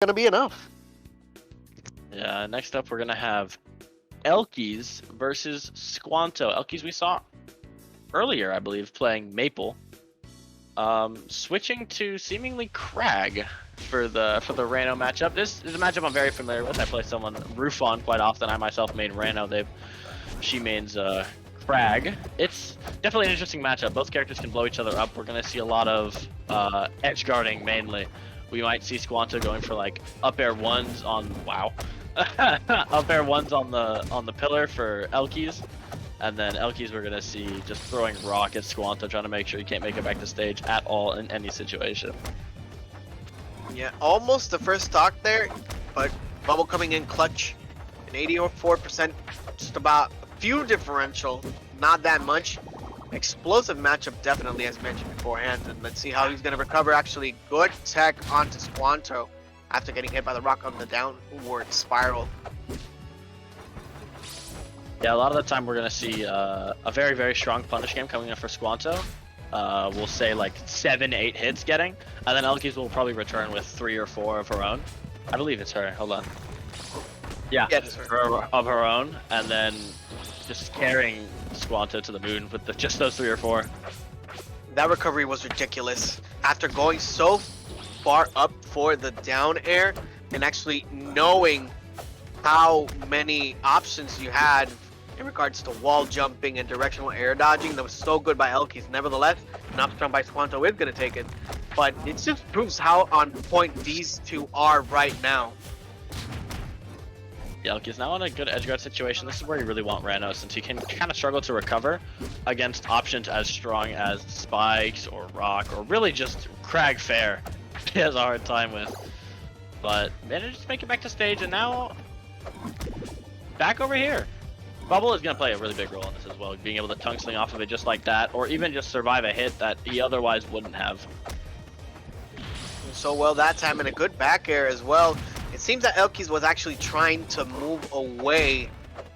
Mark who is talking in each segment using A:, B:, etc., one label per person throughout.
A: gonna be enough.
B: Yeah, next up we're gonna have Elkies versus Squanto. Elkies we saw earlier, I believe, playing Maypul. Switching to seemingly Kragg for the Ranno matchup. This is a matchup I'm very familiar with. I play someone Roof on quite often. I myself main Ranno. She mains Kragg. It's definitely an interesting matchup. Both characters can blow each other up. We're gonna see a lot of edge guarding mainly. We might see Squanto going for like up air ones on up air ones on the pillar for Elkies. And then Elkies we're gonna see just throwing rock at Squanto, trying to make sure he can't make it back to stage at all in any situation.
A: Yeah, almost the first stock there, but Bubble coming in clutch. An 84%, just about a few differential, not that much. Explosive matchup definitely, as mentioned beforehand, and let's see how he's gonna recover. Actually, good tech onto Squanto after getting hit by the rock on the downward spiral.
B: Yeah, a lot of the time we're gonna see a very, very strong punish game coming in for Squanto. We'll say like 7-8 hits getting, and then Elkies will probably return with 3 or 4 of her own. I believe it's her. Hold on. Yeah,
A: it's her.
B: Of her own, and then just carrying Squanto to the moon with just those 3 or 4.
A: That recovery was ridiculous. After going so far up for the down air and actually knowing how many options you had in regards to wall jumping and directional air dodging, that was so good by Elkies. Nevertheless, an up strong by Squanto is going to take it. But it just proves how on point these two are right now.
B: Elkies now in a good edgeguard situation. This is where you really want Ranno, since he can kind of struggle to recover against options as strong as spikes or rock or really just Kragg fair. He has a hard time with, but managed to make it back to stage, and now back over here. Bubble is going to play a really big role in this as well, being able to tongue sling off of it just like that, or even just survive a hit that he otherwise wouldn't have.
A: So well that time, and a good back air as well. It seems that Elkies was actually trying to move away.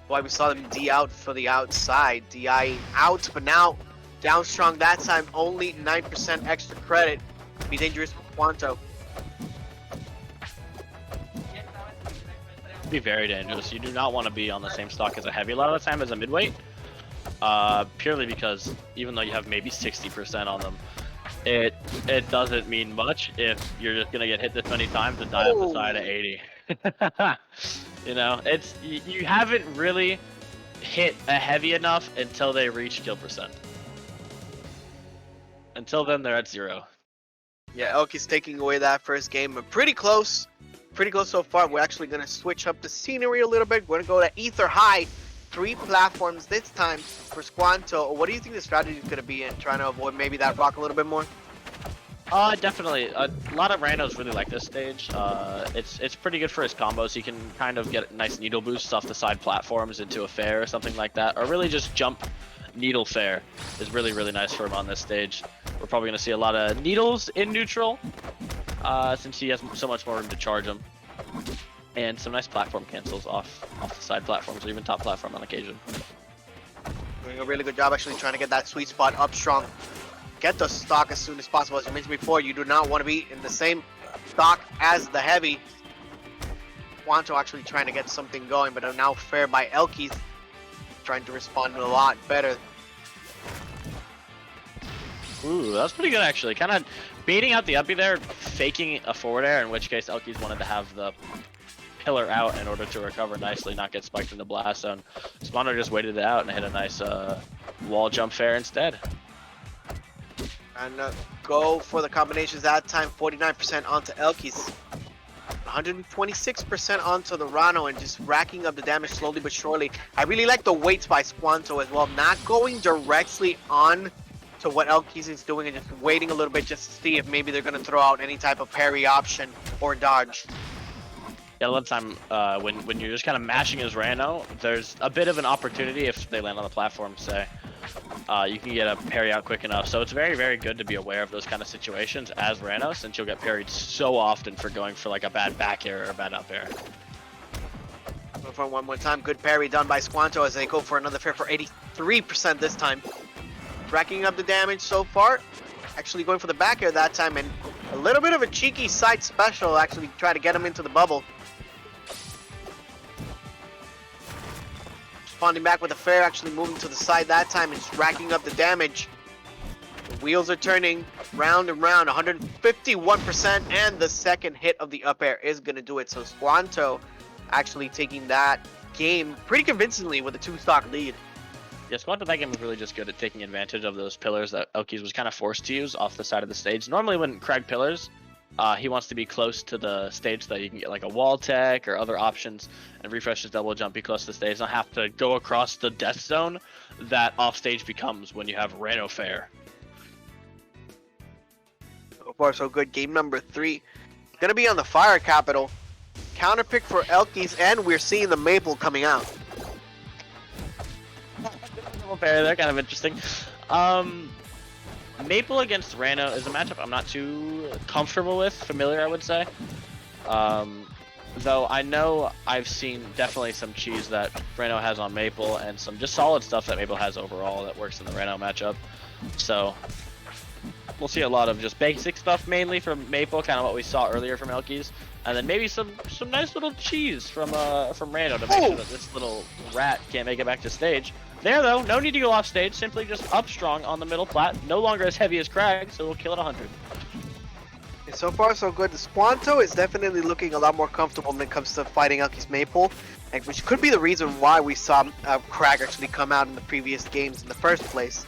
A: Why we saw them D out for the outside. DI out, but now down strong that time. Only 9% extra credit. Be dangerous for Squanto.
B: Be very dangerous. You do not want to be on the same stock as a heavy a lot of the time as a midweight. Purely because even though you have maybe 60% on them, it doesn't mean much if you're just gonna get hit this many times and die off the side at 80. You know, it's you haven't really hit a heavy enough until they reach kill percent. Until then, they're at 0.
A: Yeah, Elkies taking away that first game, but pretty close so far. We're actually gonna switch up the scenery a little bit. We're gonna go to Ether High. 3 platforms this time for Squanto. What do you think the strategy is going to be in trying to avoid maybe that rock a little bit more?
B: Definitely. A lot of Rannos really like this stage. It's pretty good for his combos. He can kind of get nice needle boosts off the side platforms into a fair or something like that, or really just jump needle fair is really, really nice for him on this stage. We're probably going to see a lot of needles in neutral, since he has so much more room to charge them. And some nice platform cancels off the side platforms, or even top platform on occasion.
A: Doing a really good job actually trying to get that sweet spot up strong. Get the stock as soon as possible. As you mentioned before, you do not want to be in the same stock as the heavy. Squanto actually trying to get something going, but now fair by Elkies. Trying to respond a lot better.
B: Ooh, that was pretty good actually. Kind of baiting out the uppie there, faking a forward air, in which case Elkies wanted to have the pillar out in order to recover nicely, not get spiked in the blast zone. Squanto just waited it out and hit a nice wall jump fair instead.
A: And go for the combinations that time. 49% onto Elkies. 126% onto the Ranno, and just racking up the damage slowly but surely. I really like the weights by Squanto as well. Not going directly on to what Elkies is doing and just waiting a little bit just to see if maybe they're going to throw out any type of parry option or dodge.
B: Yeah, a lot of time when you're just kind of mashing his Ranno, there's a bit of an opportunity if they land on the platform, say. You can get a parry out quick enough. So it's very, very good to be aware of those kind of situations as Ranno, since you'll get parried so often for going for like a bad back air or a bad up air.
A: For one more time, good parry done by Squanto as they go for another fair for 83% this time. Racking up the damage so far. Actually going for the back air that time, and A little bit of a cheeky side special, actually, try to get him into the bubble. Responding back with a fair, actually moving to the side that time and just racking up the damage. The wheels are turning round and round, 151%, and the second hit of the up air is going to do it. So Squanto actually taking that game pretty convincingly with a 2-stock lead.
B: Yeah, Squanto that game was really just good at taking advantage of those pillars that elkiies was kind of forced to use off the side of the stage. Normally when Kragg pillars, he wants to be close to the stage so that you can get like a wall tech or other options and refresh his double jump, be close to the stage, not have to go across the death zone that off stage becomes when you have Ranno fair.
A: So far so good. Game number 3 gonna be on the fire capital. Counter pick for elkiies, and we're seeing the Maypul coming out.
B: Fair, they're kind of interesting. Maypul against Ranno is a matchup I'm not too comfortable with, familiar I would say. Though I know I've seen definitely some cheese that Ranno has on Maypul and some just solid stuff that Maypul has overall that works in the Ranno matchup. So we'll see a lot of just basic stuff mainly from Maypul, kind of what we saw earlier from elkiies, and then maybe some nice little cheese from Ranno to make sure that this little rat can't make it back to stage. There though, no need to go off stage, simply just up strong on the middle plat, no longer as heavy as Kragg, so we'll kill it 100.
A: And so far so good. The Squanto is definitely looking a lot more comfortable when it comes to fighting elkiies Maypul, and which could be the reason why we saw Kragg actually come out in the previous games in the first place.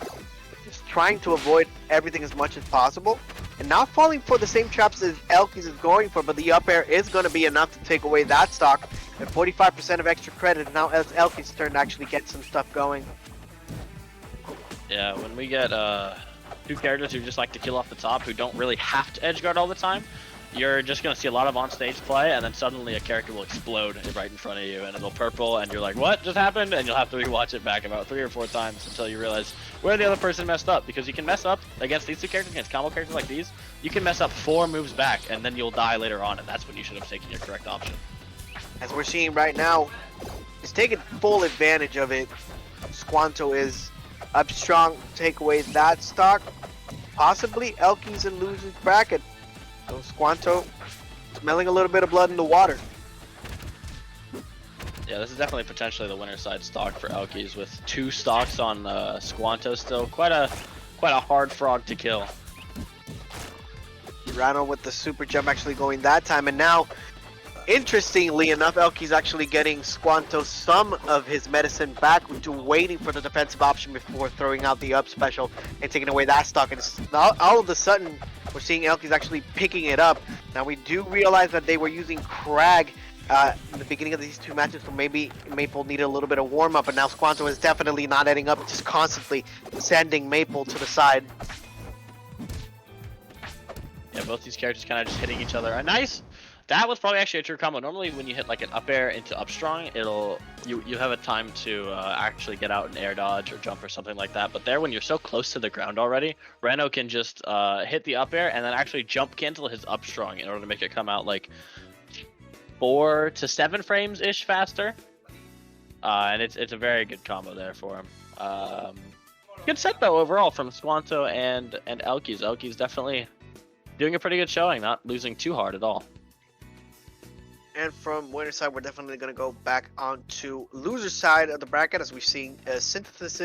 A: Just trying to avoid everything as much as possible, and not falling for the same traps as elkiies is going for, but the up air is going to be enough to take away that stock. And 45% of extra credit, and now it's elkiies' turn to actually get some stuff going.
B: Yeah, when we get two characters who just like to kill off the top, who don't really have to edgeguard all the time, you're just going to see a lot of on-stage play, and then suddenly a character will explode right in front of you, and it'll purple, and you're like, what just happened? And you'll have to rewatch it back about 3 or 4 times until you realize where the other person messed up, because you can mess up against these two characters, against combo characters like these, you can mess up 4 moves back, and then you'll die later on, and that's when you should have taken your correct option.
A: As we're seeing right now, is taking full advantage of it. Squanto is up strong, take away that stock. Possibly elkiies in losers bracket. So Squanto smelling a little bit of blood in the water.
B: Yeah, this is definitely potentially the winner side stock for elkiies with 2 stocks on Squanto still. Quite a hard frog to kill.
A: Ranno with the super jump actually going that time, and now interestingly enough, elkiies actually getting Squanto some of his medicine back, waiting for the defensive option before throwing out the up special and taking away that stock. And all of a sudden, we're seeing elkiies actually picking it up. Now we do realize that they were using Kragg in the beginning of these 2 matches, so maybe Maypul needed a little bit of warm up, but now Squanto is definitely not ending up, just constantly sending Maypul to the side.
B: Yeah, both these characters kind of just hitting each other. A nice. That was probably actually a true combo. Normally, when you hit like an up air into up strong, you have a time to actually get out and air dodge or jump or something like that. But there, when you're so close to the ground already, Ranno can just hit the up air and then actually jump cancel his up strong in order to make it come out like 4 to 7 frames ish faster. And it's a very good combo there for him. Good set though overall from Squanto and elkiies. elkiies definitely doing a pretty good showing, not losing too hard at all.
A: And from winner side, we're definitely going to go back onto loser side of the bracket, as we've seen Synthesis